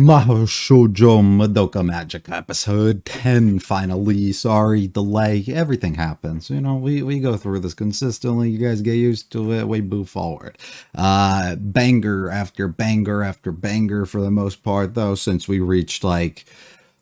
Mahou Shoujo Madoka Magica episode 10 finally. Sorry, delay. Everything happens. You know, we go through this consistently. You guys get used to it. We move forward. Banger after banger after banger for the most part, though, since we reached like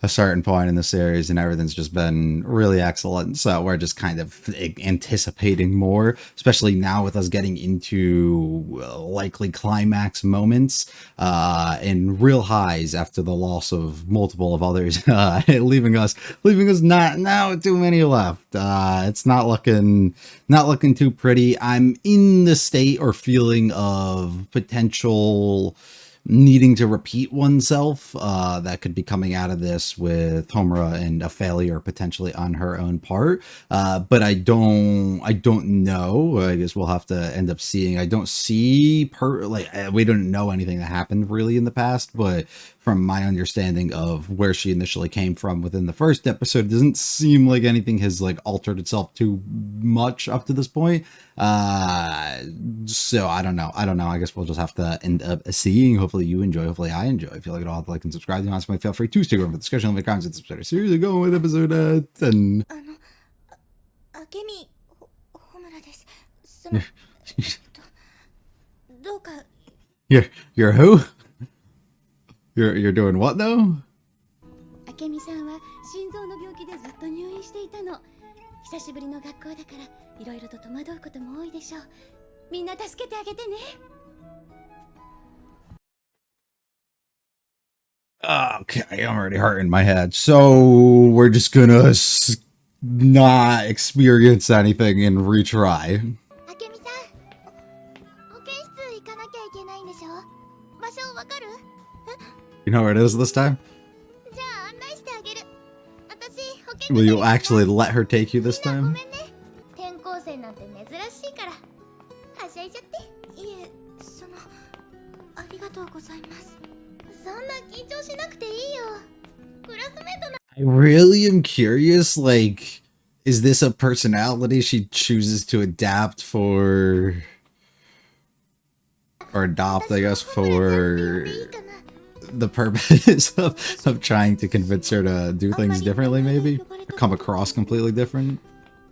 a certain point in the series and everything's just been really excellent. So we're just kind of anticipating more, especially now with us getting into likely climax moments and real highs after the loss of multiple of others, leaving us not now too many left. It's not looking too pretty. I'm in the state or feeling of potential needing to repeat oneself that could be coming out of this with Homura and a failure potentially on her own part, but I don't know. I guess we'll have to end up seeing. I don't see we don't know anything that happened really in the past, but from my understanding of where she initially came from within the first episode, it doesn't seem like anything has like altered itself too much up to this point. So I don't know. I guess we'll just have to end up seeing. Hopefully you enjoy. Hopefully I enjoy. If you like it all, like and subscribe. You want to feel free to stick around for discussion on the comments. It's better. Seriously, go with episode 10. You're who? You're doing what though? 明美さんは心臓の病気でずっと入院していたの。久しぶりの学校だからいろいろと戸惑うことも多いでしょう。みんな助けてあげてね。Okay, I'm already hurting my head. So we're just gonna not experience anything and retry. 明美さん、保健室行かなきゃいけないんでしょ。場所わかる？ You know where it is this time? じゃあ案内してあげる。私保健室。 Will you actually let her take you this time? ごめんね。転校生なんて珍しいから。はしゃいじゃって。いえ、ありがとうございます。そんな緊張しなくていいよ。クラスメートな。I really am curious, like, is this a personality she chooses to adapt for, or adopt, I guess, for the purpose of trying to convince her to do things differently, maybe? Or come across completely different?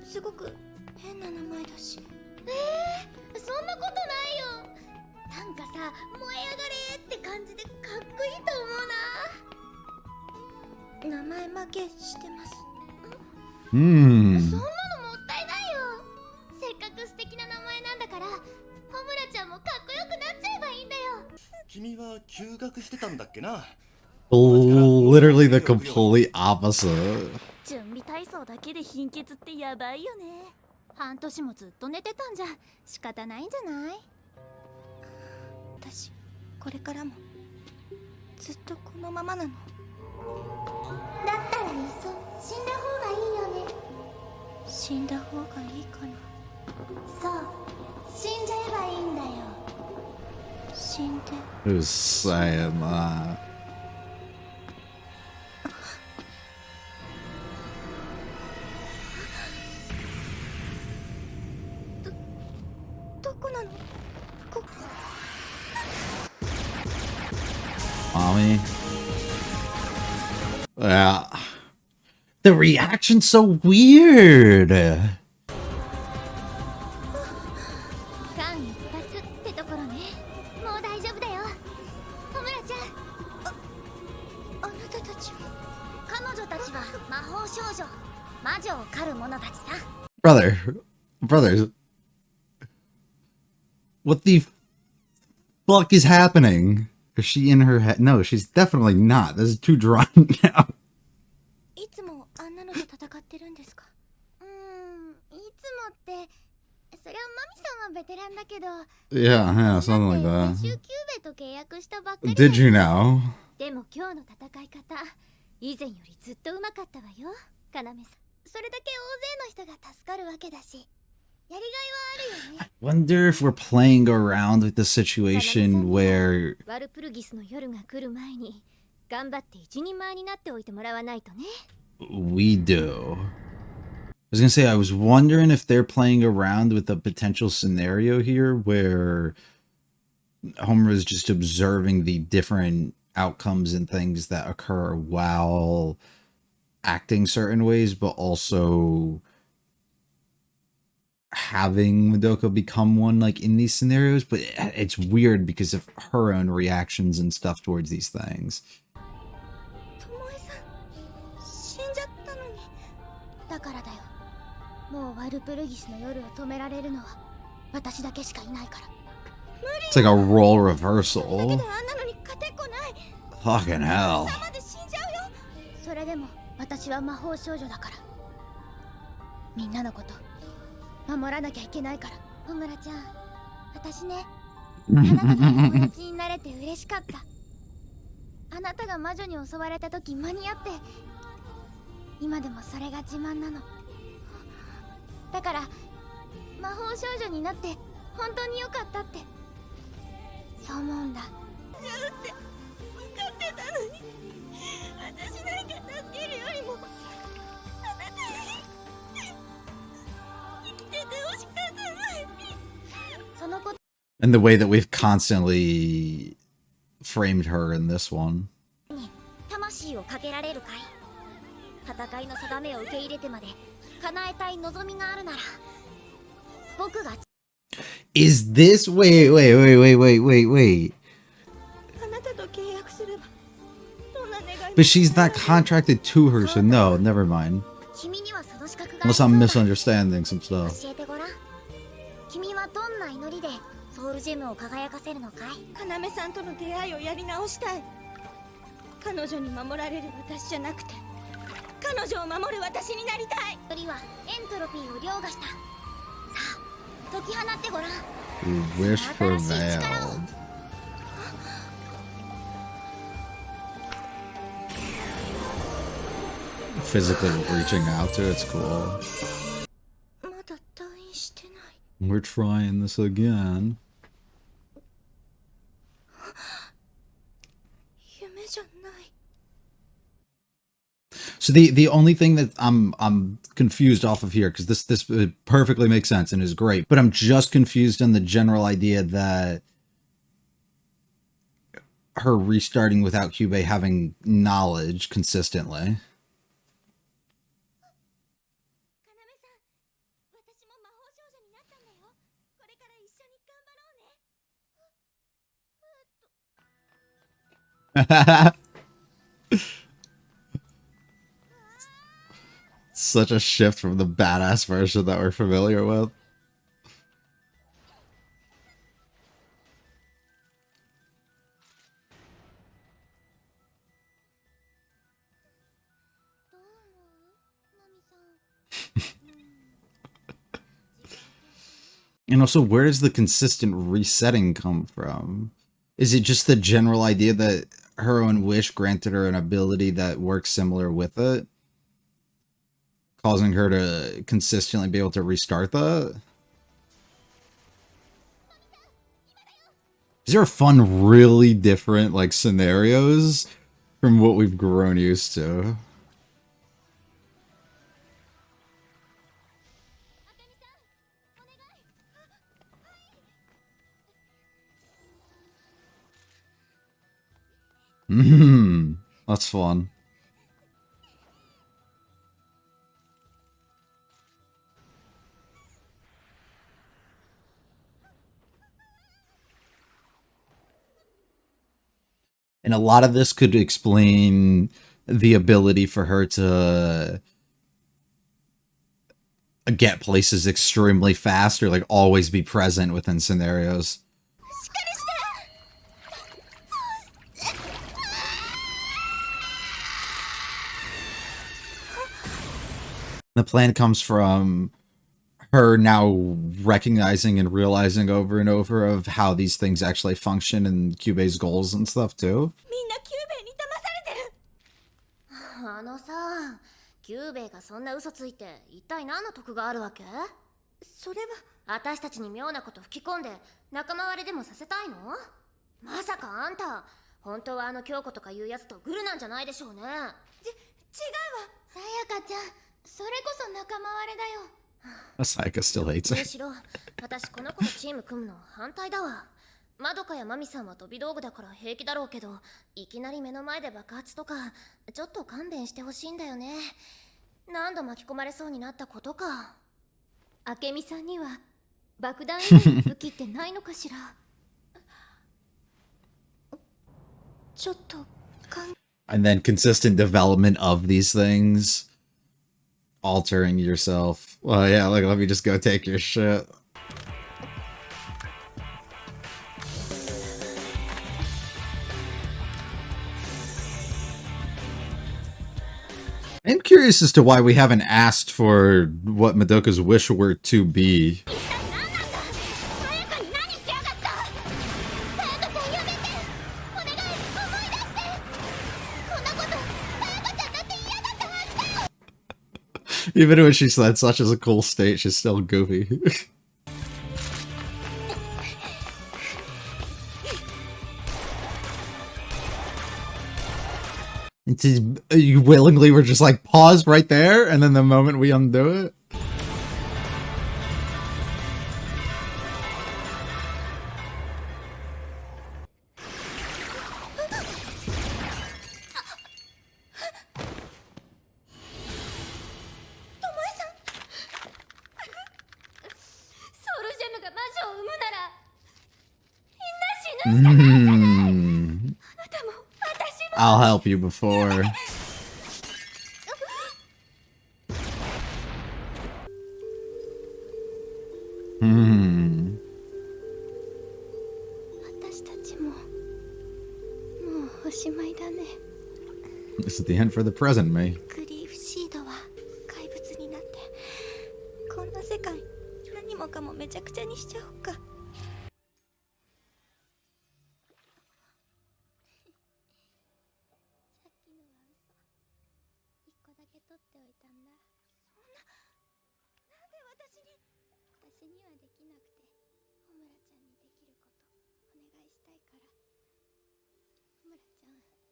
すごく変な名前だし。そんなことないよ。なんかさ、燃え上がれって感じでかっこいいと思うな。名前負けしてます。そんなのもったいないよ。せっかく素敵な名前なんだから、ホムラちゃんもかっこよくなっちゃえばいいんだよ。君は休学してたんだっけな。Literally the complete opposite. 準備体操だけで貧血ってやばいよね。半年もずっと寝てたんじゃ仕方ないんじゃない？私これからもずっとこのままなの。だったらいっそ死んだ方がいいよね。死んだ方がいいかな。そう死んじゃえばいいんだよ。死んで。 Who's saying that? どこなの？ここ。 Mommy. Yeah. The reaction's so weird. 間一髪ってところね。もう大丈夫だよ。ホムラちゃん。あなたたちは。彼女たちは魔法少女。魔女を狩る者たちさ。Brothers. What the fuck is happening? Is she in her head? No, she's definitely not. This is too drawn out. いつもあんなのと戦ってるんですか？いつもって、そりゃマミさんはベテランだけど。Yeah, something like that. 最終キューベと契約したばっかり。Did you know? でも今日の戦い方、以前よりずっと上手かったわよ、カナメさん。それだけ大勢の人が助かるわけだし。 I wonder if we're playing around with the situation where we do. I was gonna say, I was wondering if they're playing around with a potential scenario here where Homer is just observing the different outcomes and things that occur while acting certain ways, but also having Madoka become one, like, in these scenarios. But it's weird because of her own reactions and stuff towards these things. 死んじゃったのに。だからだよ。もうワルプルギスの夜を止められるのは私だけしかいないから。 It's like a role reversal. あんなのに勝てっこない。 Fucking hell. まで死んじゃうよ。それでも私は魔法少女だから。みんなのこと守らなきゃいけないから。小村ちゃん、私ね、あなたと友達になれて嬉しかった。あなたが魔女に襲われた時間に合って、今でもそれが自慢なの。だから魔法少女になって本当に良かったって、そう思うんだ。じゃうって分かってたのに、私なんか助けるよりもあなたに生きててほしかったのに。そのこと And the way that we've constantly framed her in this one. に魂をかけられるかい。戦いの定めを受け入れてまで叶えたい望みがあるなら、僕が Is this wait あなたと契約すればどんな願いも but she's not contracted to her, so no, never mind. 君にはその資格が Unless I'm misunderstanding some stuff. 教えてごらん。君はどんな祈りでソウルジェムを輝かせるのかい。要さんとの出会いをやり直したい。彼女に守られる私じゃなくて、彼女を守る私になりたい。一人はエントロピーを凌駕した。さあ、解き放ってごらん。 Wish prevailed. Physically reaching out to it's cool. まだ退院してない。 We're trying this again. 夢じゃない。 So the only thing that I'm confused off of here, because this perfectly makes sense and is great, but I'm just confused on the general idea that her restarting without Kyubey having knowledge consistently. 私も魔法少女になったんだよ。これから一緒に頑張ろうね。 Such a shift from the badass version that we're familiar with. And also, where does the consistent resetting come from? Is it just the general idea that her own wish granted her an ability that works similar with it, causing her to consistently be able to restart that? These are fun, really different, like, scenarios from what we've grown used to. That's fun. And a lot of this could explain the ability for her to get places extremely fast or like always be present within scenarios. The plan comes from her now recognizing and realizing over and over of how these things actually function and Kyubey's goals and stuff too. みんなキューベイに騙されてる。あのさ、キューベイがそんな嘘ついて一体何の得があるわけ？それは私たちに妙なこと吹き込んで仲間割れでもさせたいの？まさかあんた本当はあの京子とかいうやつとグルなんじゃないでしょうね。違うわ。さやかちゃん、それこそ仲間割れだよ。Sayaka still hates む her. しろ私この子とチーム組むの反対だわ。まどかやマミさんは飛び道具だから平気だろうけど、いきなり目の前で爆発とかちょっと勘弁してほしいんだよね。何度巻き込まれそうになったことか。明美さんには爆弾以外の武器ってないのかしら。ちょっとAnd then consistent development of these things. Altering yourself. Well, yeah, like, let me just go take your shit. I'm curious as to why we haven't asked for what Madoka's wish were to be. Even when she said such as a cool state, she's still goofy. You willingly were just like paused right there, and then the moment we undo it. I'll help you before. This is the end for the present, May. グリーフシードは怪物になって、こんな世界何もかもめちゃくちゃにしちゃおうか。さっきのは嘘。一個だけ取っておいたんだ。そんな、なんで私にはできなくて、ホムラちゃんにできることお願いしたいから。ホムラちゃん。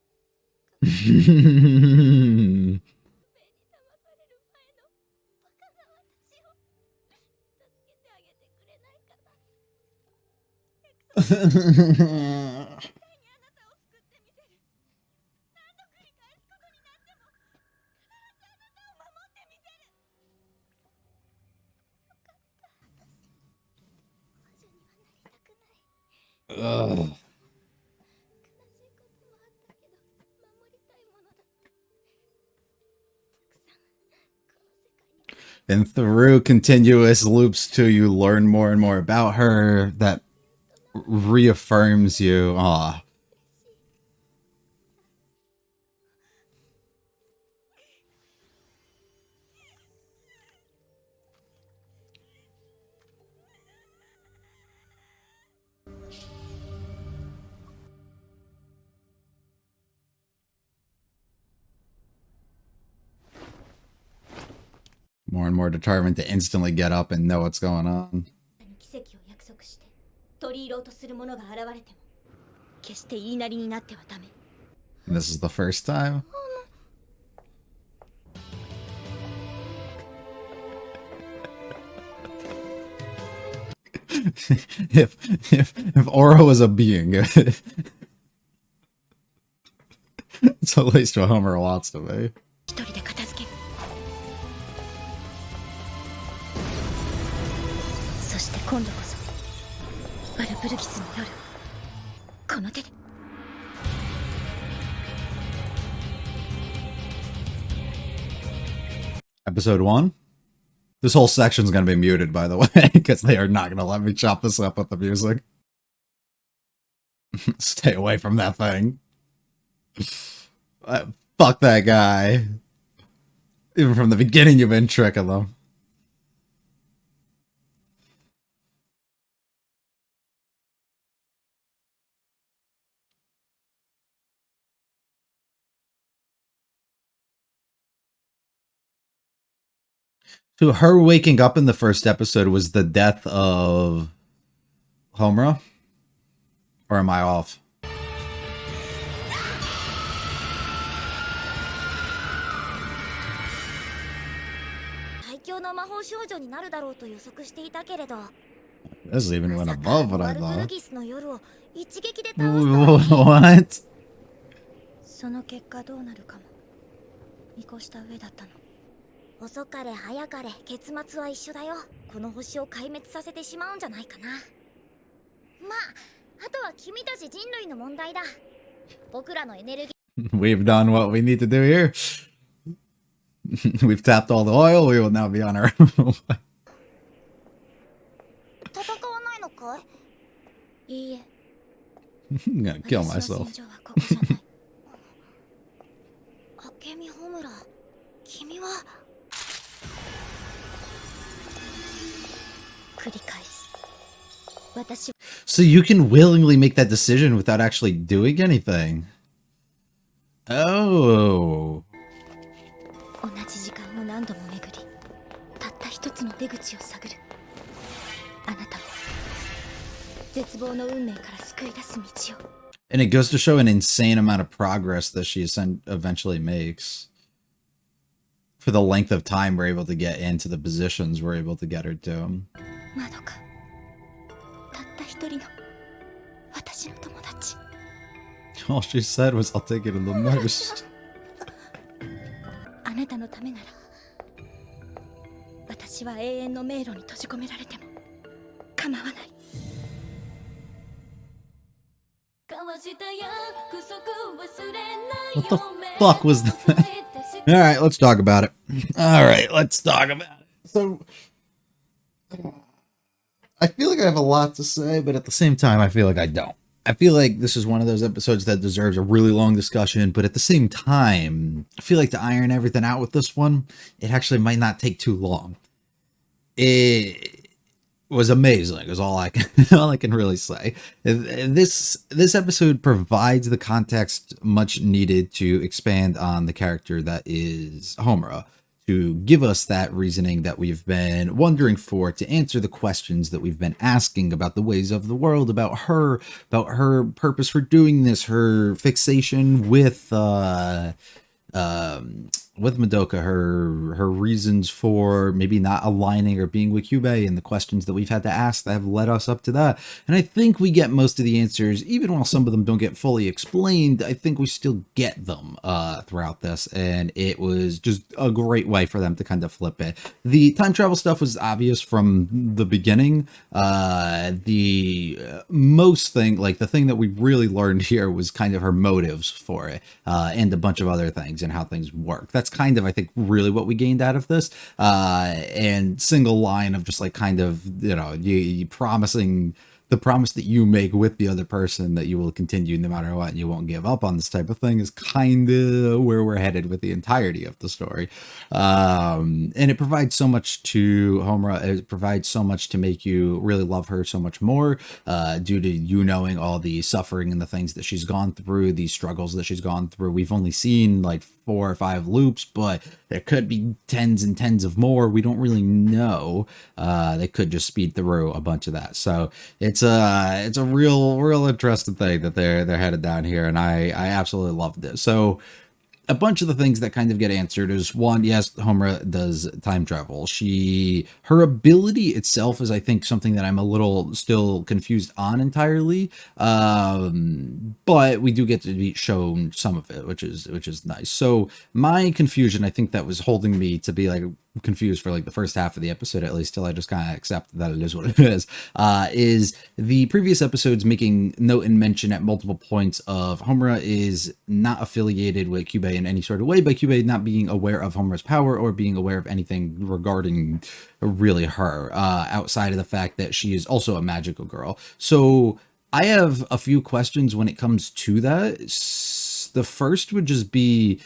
Ugh. And through continuous loops too, you learn more and more about her that reaffirms you. Aw. More and more determined to instantly get up and know what's going on. 奇跡を約束して取り入ろうとする者が現れても決して言いなりになってはダメ。 And this is the first time. if Aura was a being, it's at least what Homer wants to be. 一人で片付ける。そして今度こそバルブルギスの夜、この手で。Episode 1? This whole section's gonna be muted, by the way, because they are not gonna let me chop this up with the music. Stay away from that thing. Fuck that guy. Even from the beginning, you've been tricking them. So her waking up in the first episode was the death of Homura? Or am I off? 最強の魔法少女になるだろうと予測していたけれど、This even went above what I ワルプル thought. ギスの夜を一撃で倒したら What? その結果どうなるかも見越した上だったの。遅かれ早かれ結末は一緒だよ。この星を壊滅させてしまうんじゃないかな。まあ、あとは君たち人類の問題だ。僕らのエネルギ We've done what we need to do here. We've tapped all the oil. We will now be on our own. ー戦わないのかい？いいえ。 I'm gonna kill 私の myself. 戦場はここじゃない。明美ホムラ、君は繰り返す。私 So you can willingly make that decision without actually doing anything. Oh. 同じ時間を何度も巡り、たった一つの出口を探る。あなたも絶望の運命から救い出す道を。 And it goes to show an insane amount of progress that she eventually makes. For the length of time we're able to get into the positions we're able to get her to. まどか、たった一人の私の友達。 All she said was, I'll take it in the most. あなたのためなら私は永遠の迷路に閉じ込められても構わない。 What the fuck was that? Alright, let's talk about it. Alright, let's talk about it. So, I feel like I have a lot to say, but at the same time, I feel like I don't. I feel like this is one of those episodes that deserves a really long discussion, but at the same time, I feel like to iron everything out with this one, it actually might not take too long. It was amazing is all I can really say. This episode provides the context much needed to expand on the character that is Homura, to give us that reasoning that we've been wondering for, to answer the questions that we've been asking about the ways of the world, about her purpose for doing this, her fixation with Madoka, her reasons for maybe not aligning or being with Kyubey, and the questions that we've had to ask that have led us up to that. And I think we get most of the answers, even while some of them don't get fully explained. I think we still get them throughout this, and it was just a great way for them to kind of flip it. The time travel stuff was obvious from the beginning. The most thing, like the thing that we really learned here, was kind of her motives for it, and a bunch of other things and how things work. That's kind of, I think, really what we gained out of this. And single line of just like kind of, you know, you promising the promise that you make with the other person that you will continue no matter what and you won't give up on this type of thing is kind of where we're headed with the entirety of the story. And it provides so much to Homura. It provides so much to make you really love her so much more, due to you knowing all the suffering and the things that she's gone through, the struggles that she's gone through. We've only seen like 4 or 5 loops, but there could be tens and tens of more. We don't really know. They could just speed through a bunch of that. So it's a real interesting thing that they're headed down here, and I absolutely loved it. So a bunch of the things that kind of get answered is, one, yes, Homura does time travel. Her ability itself is, I think, something that I'm a little still confused on entirely. But we do get to be shown some of it, which is nice. So my confusion, I think, that was holding me to be like confused for like the first half of the episode, at least, till I just kind of accept that it is what it is the previous episodes making note and mention at multiple points of Homura is not affiliated with Kyubey in any sort of way, by Kyubey not being aware of Homura's power or being aware of anything regarding really her, outside of the fact that she is also a magical girl. So I have a few questions when it comes to that. The first would just be,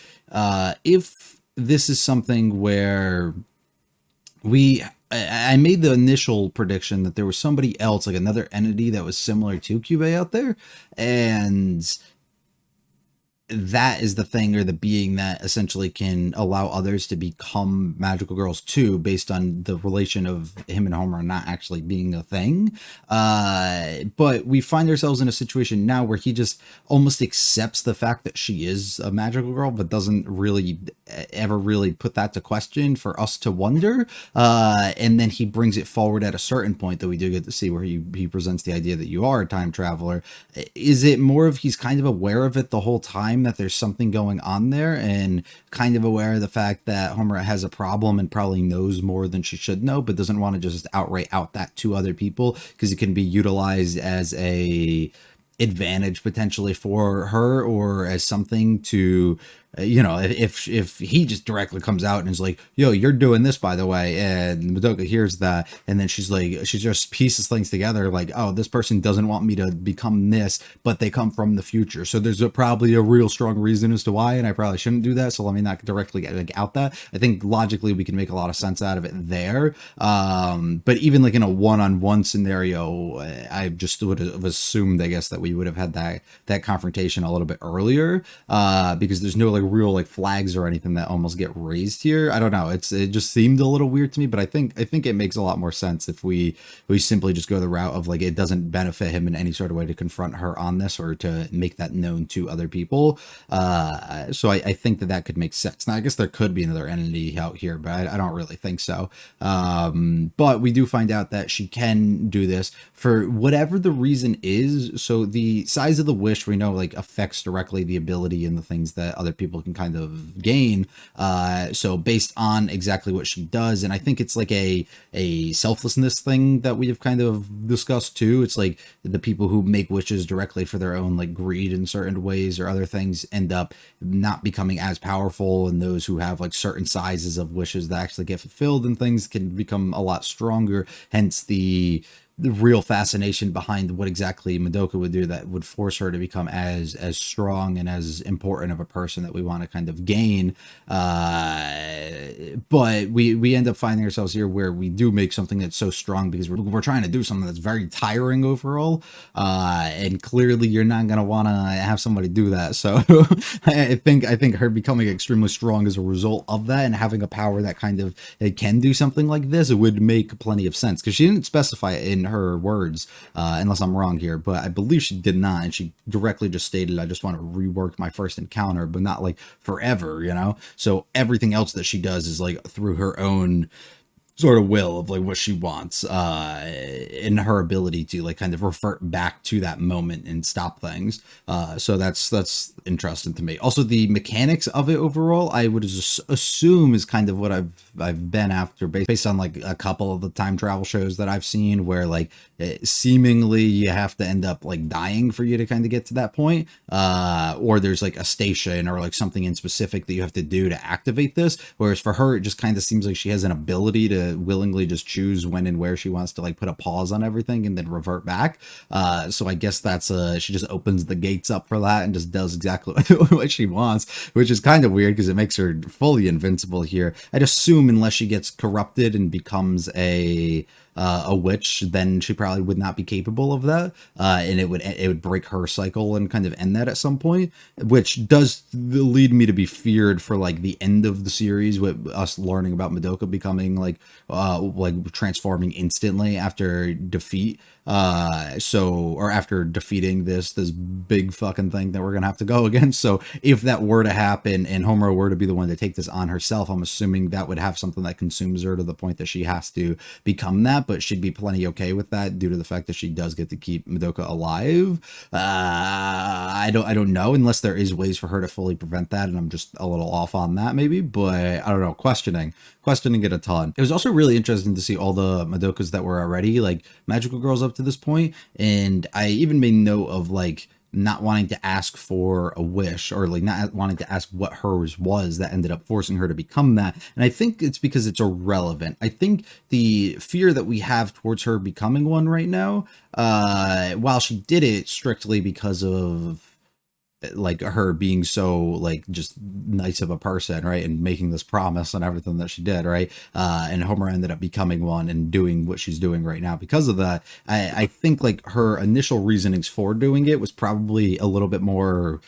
if this is something where I made the initial prediction that there was somebody else, like another entity that was similar to Kyubey out there, and that is the thing or the being that essentially can allow others to become magical girls too, based on the relation of him and Homer not actually being a thing. But we find ourselves in a situation now where he just almost accepts the fact that she is a magical girl, but doesn't really ever really put that to question for us to wonder. And then he brings it forward at a certain point that we do get to see where he presents the idea that you are a time traveler. Is it more of he's kind of aware of it the whole time, that there's something going on there, and kind of aware of the fact that Homer has a problem and probably knows more than she should know, but doesn't want to just outright out that to other people because it can be utilized as a advantage potentially for her, or as something to if he just directly comes out and is like, yo, you're doing this, by the way, and Madoka hears that, and then she's like, she just pieces things together like, oh, this person doesn't want me to become this, but they come from the future, so there's probably a real strong reason as to why, and I probably shouldn't do that, so let me not directly get out that. I think logically we can make a lot of sense out of it there. But even like in a one-on-one scenario, I just would have assumed, I guess, that we would have had that confrontation a little bit earlier, because there's no like real like flags or anything that almost get raised here. I don't know. It just seemed a little weird to me, but I think it makes a lot more sense if we simply just go the route of like, it doesn't benefit him in any sort of way to confront her on this or to make that known to other people. So I think that could make sense. Now, I guess there could be another entity out here, but I don't really think so. But we do find out that she can do this for whatever the reason is. So the size of the wish, we know, like, affects directly the ability and the things that other people can kind of gain. So based on exactly what she does, and I think it's like a selflessness thing that we have kind of discussed too. It's like the people who make wishes directly for their own like greed in certain ways or other things end up not becoming as powerful, and those who have like certain sizes of wishes that actually get fulfilled and things can become a lot stronger. Hence the real fascination behind what exactly Madoka would do that would force her to become as strong and as important of a person that we want to kind of gain. But we end up finding ourselves here where we do make something that's so strong because we're trying to do something that's very tiring overall. And clearly you're not going to want to have somebody do that. So I think her becoming extremely strong as a result of that and having a power that kind of it can do something like this, it would make plenty of sense, because she didn't specify it in her words, unless I'm wrong here, but I believe she did not, and she directly just stated, I just want to rework my first encounter, but not like forever, so everything else that she does is like through her own sort of will of like what she wants, in her ability to like kind of revert back to that moment and stop things. So that's interesting to me. Also, the mechanics of it overall, I would assume is kind of what I've been after based on like a couple of the time travel shows that I've seen, where like seemingly you have to end up like dying for you to kind of get to that point, or there's like a station or like something in specific that you have to do to activate this, whereas for her it just kind of seems like she has an ability to willingly just choose when and where she wants to like put a pause on everything and then revert back. So I guess that's she just opens the gates up for that and just does exactly what she wants, which is kind of weird because it makes her fully invincible here. I'd assume unless she gets corrupted and becomes a witch, then she probably would not be capable of that, and it would break her cycle and kind of end that at some point, which does lead me to be feared for like the end of the series, with us learning about Madoka becoming like transforming instantly after defeat, or after defeating this big fucking thing that we're gonna have to go against. So if that were to happen and Homer were to be the one to take this on herself, I'm assuming that would have something that consumes her to the point that she has to become that, but she'd be plenty okay with that due to the fact that she does get to keep Madoka alive. I don't know, unless there is ways for her to fully prevent that, and I'm just a little off on that maybe, but I don't know, questioning it a ton. It was also really interesting to see all the Madokas that were already like magical girls up to this point, and I even made note of like not wanting to ask for a wish, or like not wanting to ask what hers was that ended up forcing her to become that. And I think it's because it's irrelevant. I think the fear that we have towards her becoming one right now, while she did it strictly because of like her being so like just nice of a person, right, and making this promise and everything that she did, right, and Homer ended up becoming one and doing what she's doing right now because of that. I think like her initial reasonings for doing it was probably a little bit more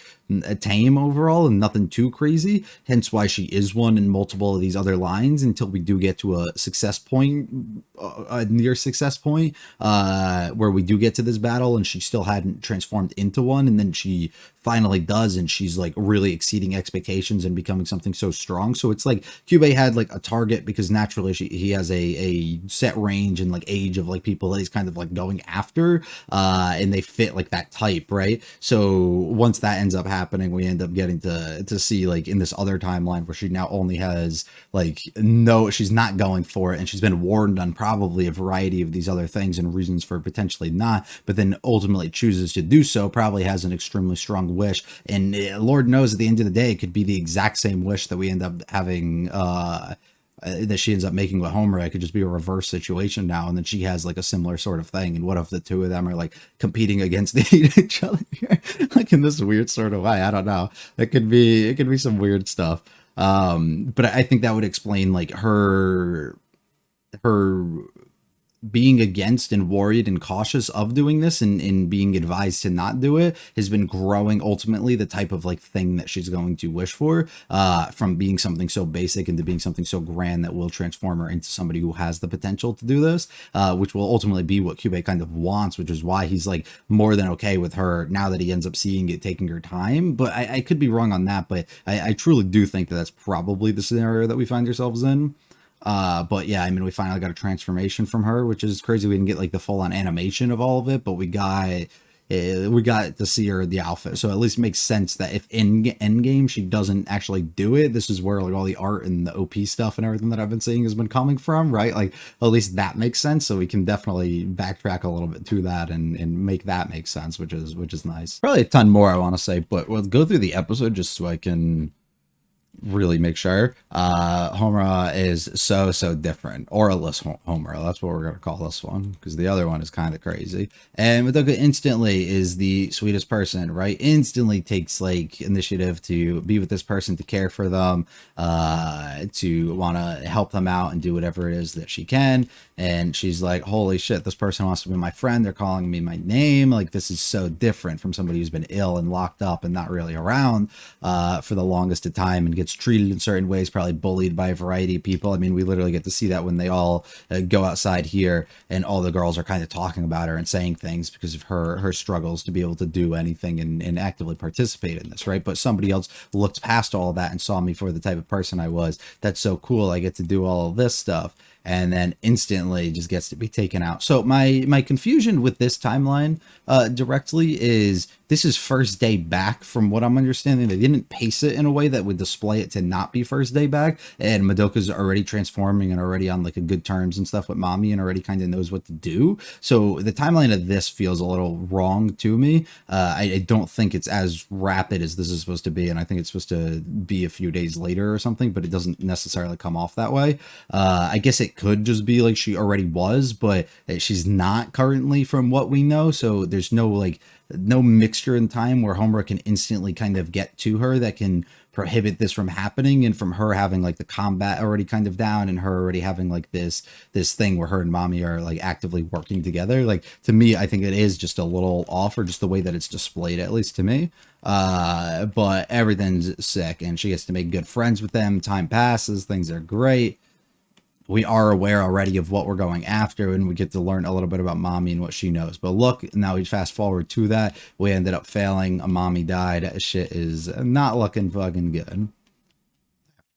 tame overall and nothing too crazy, hence why she is one in multiple of these other lines until we do get to a success point, a near success point, where we do get to this battle and she still hadn't transformed into one, and then she finally does, and she's like really exceeding expectations and becoming something so strong. So it's like Kyubey had like a target because naturally he has a set range and like age of like people that he's kind of like going after, and they fit like that type, right? So once that ends up happening, we end up getting to see like in this other timeline where she now only has like, no, she's not going for it, and she's been warned on probably a variety of these other things and reasons for potentially not, but then ultimately chooses to do so, probably has an extremely strong wish, and Lord knows at the end of the day it could be the exact same wish that we end up having, that she ends up making with Homer. It could just be a reverse situation now, and then she has like a similar sort of thing, and what if the two of them are like competing against each other like in this weird sort of way? I don't know, it could be some weird stuff, but I think that would explain like her being against and worried and cautious of doing this, and being advised to not do it has been growing ultimately the type of like thing that she's going to wish for, from being something so basic into being something so grand that will transform her into somebody who has the potential to do this, which will ultimately be what Kyubey kind of wants, which is why he's like more than okay with her now that he ends up seeing it taking her time. But I could be wrong on that, but I truly do think that that's probably the scenario that we find ourselves in. But yeah, I mean, we finally got a transformation from her, which is crazy. We didn't get like the full on animation of all of it, but we got to see her the outfit. So at least makes sense that if in Endgame she doesn't actually do it, this is where like all the art and the OP stuff and everything that I've been seeing has been coming from, right? Like at least that makes sense. So we can definitely backtrack a little bit to that and make that make sense, which is nice. Probably a ton more I want to say, but we'll go through the episode just so I can really make sure. Homura is so different. Auraless Homura, that's what we're gonna call this one, because the other one is kind of crazy. And Madoka instantly is the sweetest person, right? Instantly takes like initiative to be with this person, to care for them, to want to help them out and do whatever it is that she can. And she's like, holy shit, this person wants to be my friend, they're calling me my name. Like, this is so different from somebody who's been ill and locked up and not really around for the longest of time, and gets treated in certain ways, probably bullied by a variety of people. I mean, we literally get to see that when they all go outside here and all the girls are kind of talking about her and saying things because of her struggles to be able to do anything and actively participate in this, right? But somebody else looked past all of that and saw me for the type of person I was. That's so cool, I get to do all of this stuff. And then instantly just gets to be taken out. So my confusion with this timeline directly is, this is first day back from what I'm understanding. They didn't pace it in a way that would display it to not be first day back. And Madoka's already transforming and already on like a good terms and stuff with Mami and already kind of knows what to do. So the timeline of this feels a little wrong to me. I don't think it's as rapid as this is supposed to be. And I think it's supposed to be a few days later or something, but it doesn't necessarily come off that way. I guess it could just be like she already was, but she's not currently from what we know. So there's no mixture in time where Homura can instantly kind of get to her that can prohibit this from happening, and from her having like the combat already kind of down and her already having like this thing where her and Mami are like actively working together. Like, to me, I think it is just a little off, or just the way that it's displayed, at least to me. But everything's sick, and she gets to make good friends with them. Time passes, things are great. We are aware already of what we're going after, and we get to learn a little bit about Mami and what she knows. But look, now we fast forward to that. We ended up failing. Mami died. Shit is not looking fucking good.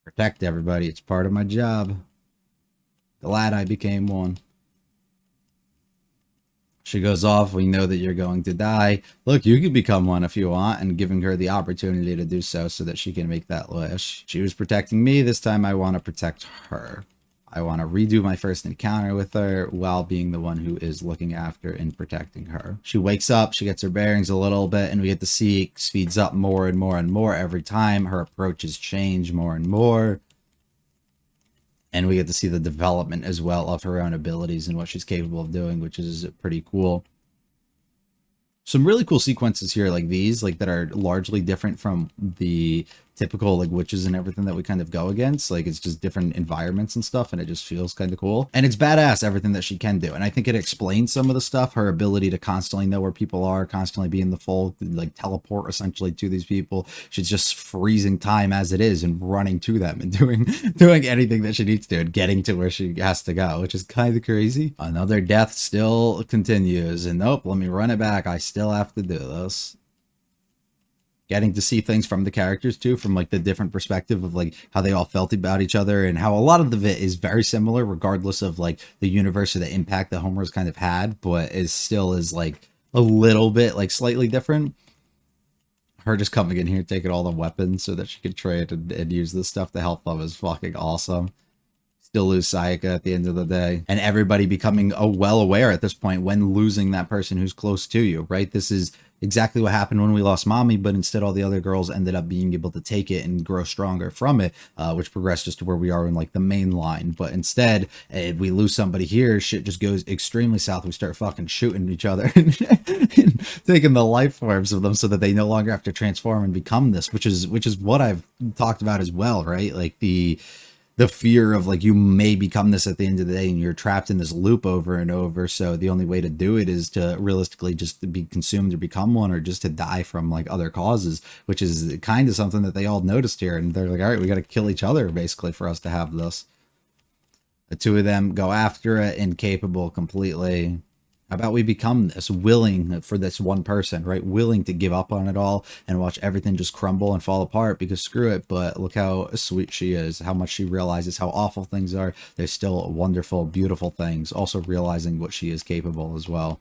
Protect everybody. It's part of my job. Glad I became one. She goes off. We know that you're going to die. Look, you could become one if you want, and giving her the opportunity to do so that she can make that wish. She was protecting me. This time I want to protect her. I want to redo my first encounter with her while being the one who is looking after and protecting her. She wakes up, she gets her bearings a little bit, and we get to see it speeds up more and more and more every time. Her approaches change more and more. And we get to see the development as well of her own abilities and what she's capable of doing, which is pretty cool. Some really cool sequences here like these, like that are largely different from the typical like witches and everything that we kind of go against. Like, it's just different environments and stuff, and it just feels kind of cool. And it's badass, everything that she can do. And I think it explains some of the stuff, her ability to constantly know where people are, constantly be in the fold, like teleport essentially to these people. She's just freezing time as it is and running to them and doing anything that she needs to and getting to where she has to go, which is kind of crazy. Another death still continues, and nope, let me run it back. I still have to do this. Getting to see things from the characters too, from like the different perspective of like how they all felt about each other, and how a lot of it is very similar regardless of like the universe or the impact that Homer's kind of had, but it still is like a little bit like slightly different. Her just coming in here taking all the weapons so that she could trade and use this stuff to help them is fucking awesome. Still lose Sayaka at the end of the day, and everybody becoming well aware at this point when losing that person who's close to you, right? This is exactly what happened when we lost Mommy, but instead all the other girls ended up being able to take it and grow stronger from it, which progressed just to where we are in like the main line. But instead, if we lose somebody here, shit just goes extremely south. We start fucking shooting each other and taking the life forms of them so that they no longer have to transform and become this, which is what I've talked about as well, right? Like the fear of like you may become this at the end of the day, and you're trapped in this loop over and over. So the only way to do it is to realistically just to be consumed or become one, or just to die from like other causes, which is kind of something that they all noticed here. And they're like, all right, we got to kill each other basically for us to have this. The two of them go after it, incapable completely. How about we become this, willing for this one person, right? Willing to give up on it all and watch everything just crumble and fall apart because screw it. But look how sweet she is, how much she realizes how awful things are. There's still wonderful, beautiful things. Also realizing what she is capable as well.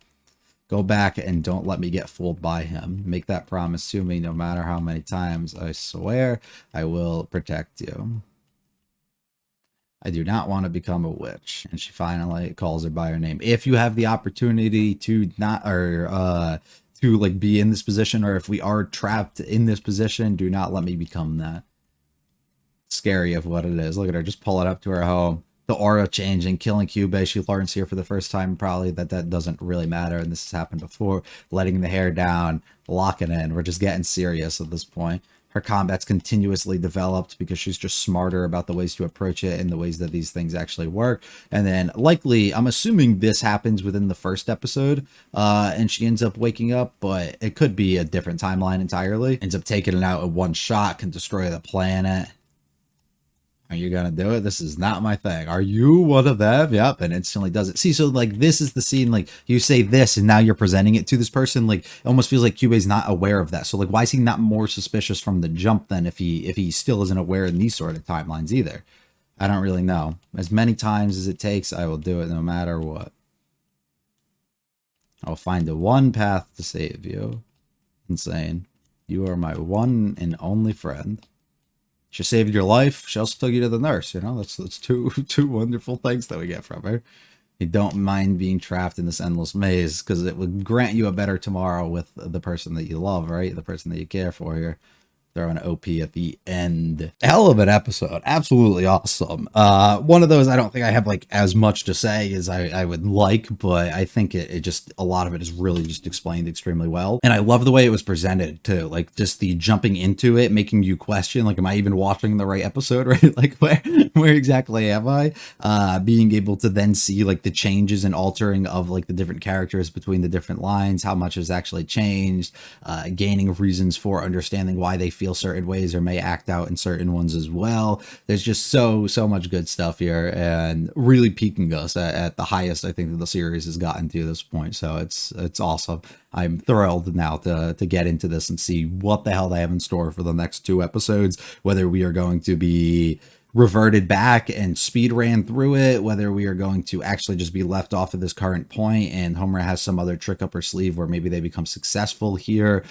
Go back and don't let me get fooled by him. Make that promise to me no matter how many times. I swear I will protect you. I do not want to become a witch. And she finally calls her by her name. If you have the opportunity to not, or to like be in this position, or if we are trapped in this position, do not let me become that. Scary of what it is. Look at her just pull it up to her home. The aura changing, killing Kyubey. She learns here for the first time probably that doesn't really matter, and this has happened before. Letting the hair down, locking in. We're just getting serious at this point. Her combat's continuously developed because she's just smarter about the ways to approach it and the ways that these things actually work. And then likely, I'm assuming this happens within the first episode, and she ends up waking up, but it could be a different timeline entirely. Ends up taking it out in one shot, can destroy the planet. Are you gonna do it? This is not my thing. Are you one of them? Yep, and instantly does it. See, so like this is the scene, like you say this and now you're presenting it to this person. Like it almost feels like Kyubey's not aware of that. So like why is he not more suspicious from the jump then if he still isn't aware in these sort of timelines either? I don't really know. As many times as it takes, I will do it no matter what. I'll find the one path to save you. Insane. You are my one and only friend. She saved your life. She also took you to the nurse. You know, that's two wonderful things that we get from her. You don't mind being trapped in this endless maze because it would grant you a better tomorrow with the person that you love, right? The person that you care for here. Throw an OP at the end. Hell of an episode. Absolutely awesome. One of those I don't think I have like as much to say as I would like, but I think it just, a lot of it is really just explained extremely well. And I love the way it was presented too. Like just the jumping into it, making you question, like, am I even watching the right episode, right? Like where exactly am I? Being able to then see like the changes and altering of like the different characters between the different lines, how much has actually changed, gaining reasons for understanding why they feel certain ways or may act out in certain ones as well. There's just so much good stuff here, and really piquing us at the highest I think that the series has gotten to this point. So it's awesome. I'm thrilled now to get into this and see what the hell they have in store for the next 2 episodes, whether we are going to be reverted back and speed ran through it, whether we are going to actually just be left off at this current point and Homer has some other trick up her sleeve where maybe they become successful here.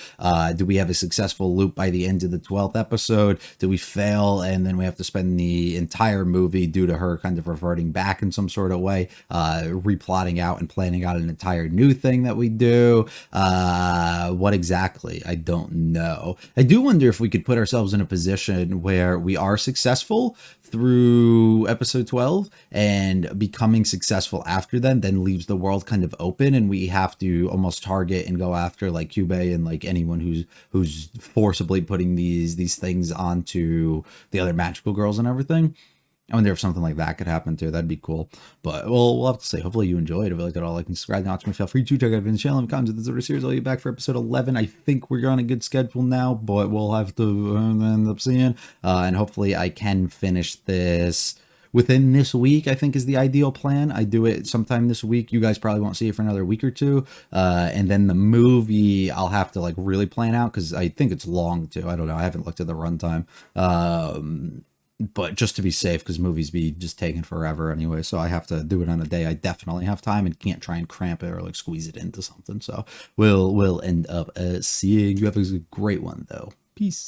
Do we have a successful loop by the end of the 12th episode? Do we fail and then we have to spend the entire movie due to her kind of reverting back in some sort of way, replotting out and planning out an entire new thing that we do? What exactly? I don't know. I do wonder if we could put ourselves in a position where we are successful, through episode 12 and becoming successful after then leaves the world kind of open, and we have to almost target and go after like Kyubey and like anyone who's forcibly putting these things onto the other magical girls and everything. I wonder if something like that could happen too. That'd be cool. But we'll have to see. Hopefully you enjoyed. If you liked it all, like and subscribe. Now, feel free to check out the channel and comments. This is the series. I'll be back for episode 11. I think we're on a good schedule now, but we'll have to end up seeing. And hopefully I can finish this within this week. I think is the ideal plan. I do it sometime this week. You guys probably won't see it for another week or two. And then the movie I'll have to like really plan out because I think it's long too. I don't know. I haven't looked at the runtime. But just to be safe, because movies be just taking forever anyway, so I have to do it on a day I definitely have time and can't try and cramp it or like squeeze it into something. So we'll end up seeing you. Have a great one though. Peace.